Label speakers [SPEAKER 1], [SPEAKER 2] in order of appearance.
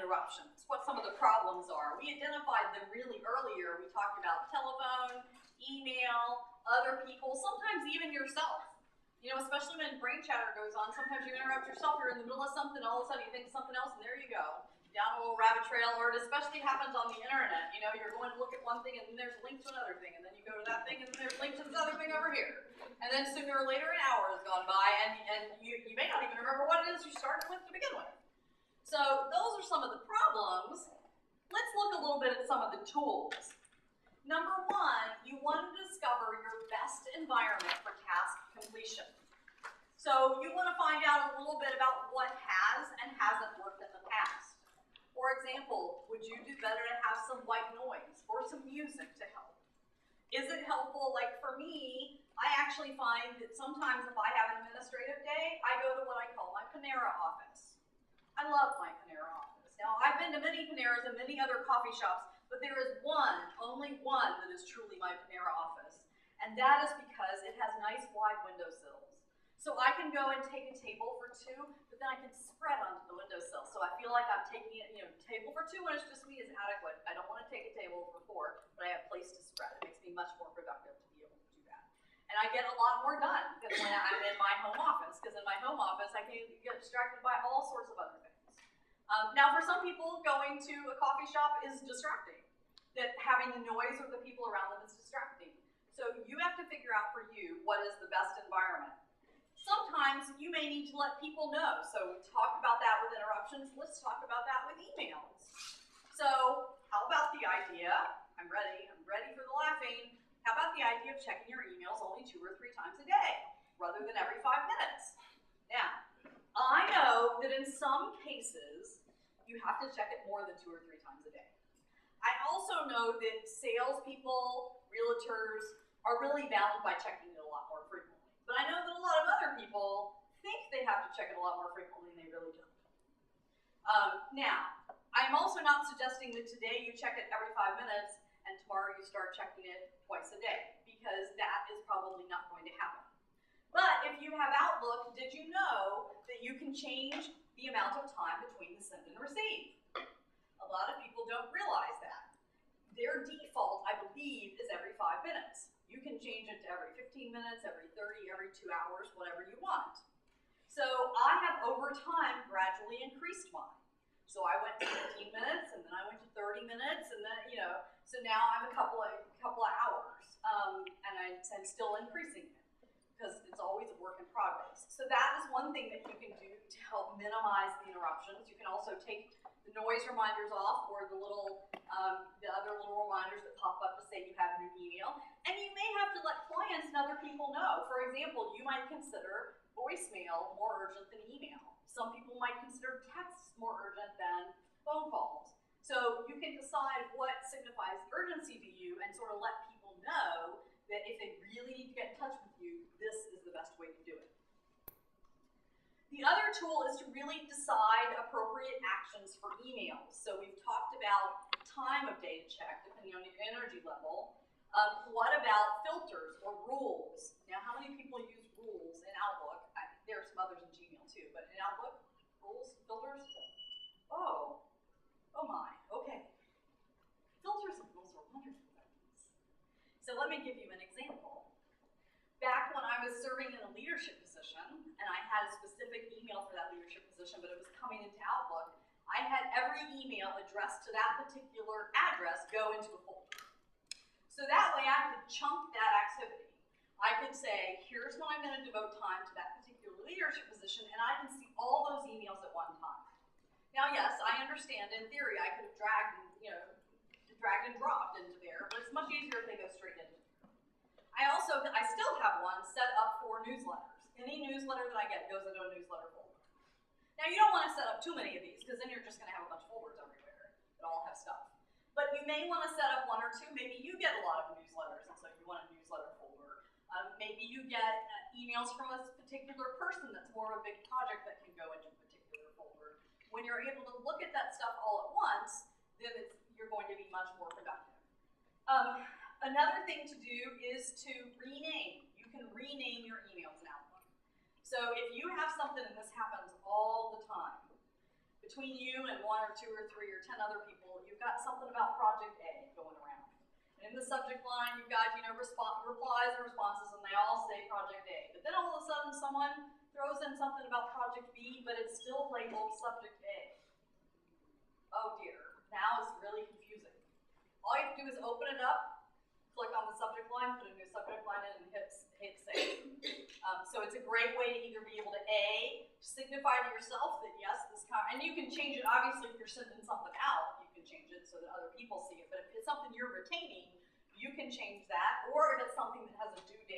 [SPEAKER 1] interruptions, what some of the problems are. We identified them really earlier. We talked about telephone, email, other people, sometimes even yourself. You know, especially when brain chatter goes on, sometimes you interrupt yourself, you're in the middle of something, all of a sudden you think of something else, and there you go. Down a little rabbit trail, or it especially happens on the internet. You know, you're going to look at one thing, and then there's a link to another thing, and then you go to that thing, and then there's a link to this other thing over here. And then sooner or later, an hour has gone by, and you may not even remember what it is you started with to begin with. So those are some of the problems. Let's look a little bit at some of the tools. Number one, you want to discover your best environment for task completion. So you want to find out a little bit about what has and hasn't worked in the past. For example, would you do better to have some white noise or some music to help? Is it helpful? Like for me, I actually find that sometimes if I have an administrative day, I go to what I call my Panera office. I love my Panera office. Now, I've been to many Paneras and many other coffee shops, but there is one, only one, that is truly my Panera office. And that is because it has nice wide windowsills. So I can go and take a table for two, but then I can spread onto the windowsill. So I feel like I'm taking it, you know, table for two when it's just me is adequate. I don't want to take a table for four, but I have place to spread. It makes me much more productive to be able to do that. And I get a lot more done because when I'm in my home office, because in my home office I can get distracted by all sorts of other things. Now for some people, going to a coffee shop is distracting. That having the noise of the people around them is distracting. So you have to figure out for you what is the best environment. Sometimes you may need to let people know. So we talked about that with interruptions. Let's talk about that with emails. So how about the idea, I'm ready for the laughing. How about the idea of checking your emails only 2 or 3 times a day, rather than every 5 minutes? Now, I know that in some cases, you have to check it more than 2 or 3 times a day. I also know that salespeople, realtors, are really bound by checking it a lot more frequently. But I know that a lot of other people think they have to check it a lot more frequently, and they really don't. Now, I'm also not suggesting that today you check it every 5 minutes, and tomorrow you start checking it twice a day, because that is probably not going to happen. But if you have Outlook, did you know that you can change the amount of time between the send and receive? A lot of people don't realize that. Their default, I believe, is every 5 minutes. You can change it to every 15 minutes, every 30, every 2 hours, whatever you want. So I have over time gradually increased mine. So I went to 15 minutes, and then I went to 30 minutes, and then, you know, so now I'm a couple of hours, and I'm still increasing it because it's always a work in progress. So that is one thing that you can do to help minimize the interruptions. You can also take the noise reminders off, or the other little reminders that pop up to say you have a new email. And you may have to let clients and other people know. For example, you might consider voicemail more urgent than email. Some people might consider texts more urgent than phone calls. So you can decide what signifies urgency to you and sort of let people know that if they really need to get in touch with you, this is the best way to do it. The other tool is to really decide appropriate actions for emails. So we've talked about time of day to check, depending on your energy level. What about filters or rules? Now, how many people use rules in Outlook? There are some others in Gmail too, but in Outlook, rules, filters? Oh my, okay. Filters and rules are wonderful things. So let me give you an example. Back when I was serving in a leadership position, and I had a specific email for that leadership position, but it was coming into Outlook, I had every email addressed to that particular address go into a folder. So that way I could chunk that activity. I could say, here's when I'm going to devote time to that particular leadership position, and I can see all those emails at one time. Now, yes, I understand in theory I could have dragged and dropped into there, but it's much easier if they go straight into there. I still have one set up for newsletters. Any newsletter that I get goes into a newsletter folder. Now, you don't want to set up too many of these, because then you're just going to have a bunch of folders everywhere that all have stuff. But you may want to set up 1 or 2. Maybe you get a lot of newsletters, and so you want a newsletter folder. Maybe you get emails from a particular person that's more of a big project that can go into a particular folder. When you're able to look at that stuff all at once, then you're going to be much more productive. Another thing to do is to rename. You can rename your emails in Outlook. So if you have something, and this happens all the time, between you and 1 or 2 or 3 or 10 other people, you've got something about Project A going around. And in the subject line, you've got, replies and responses, and they all say Project A. But then all of a sudden, someone throws in something about Project B, but it's still labeled Subject A. Oh dear, now it's really confusing. All you have to do is open it up, click on the subject line, put a new subject line in, and hit save. So it's a great way to either be able to A, signify to yourself that yes, and you can change it, obviously if you're sending something out, you can change it so that other people see it, but if it's something you're retaining, you can change that, or if it's something that has a due date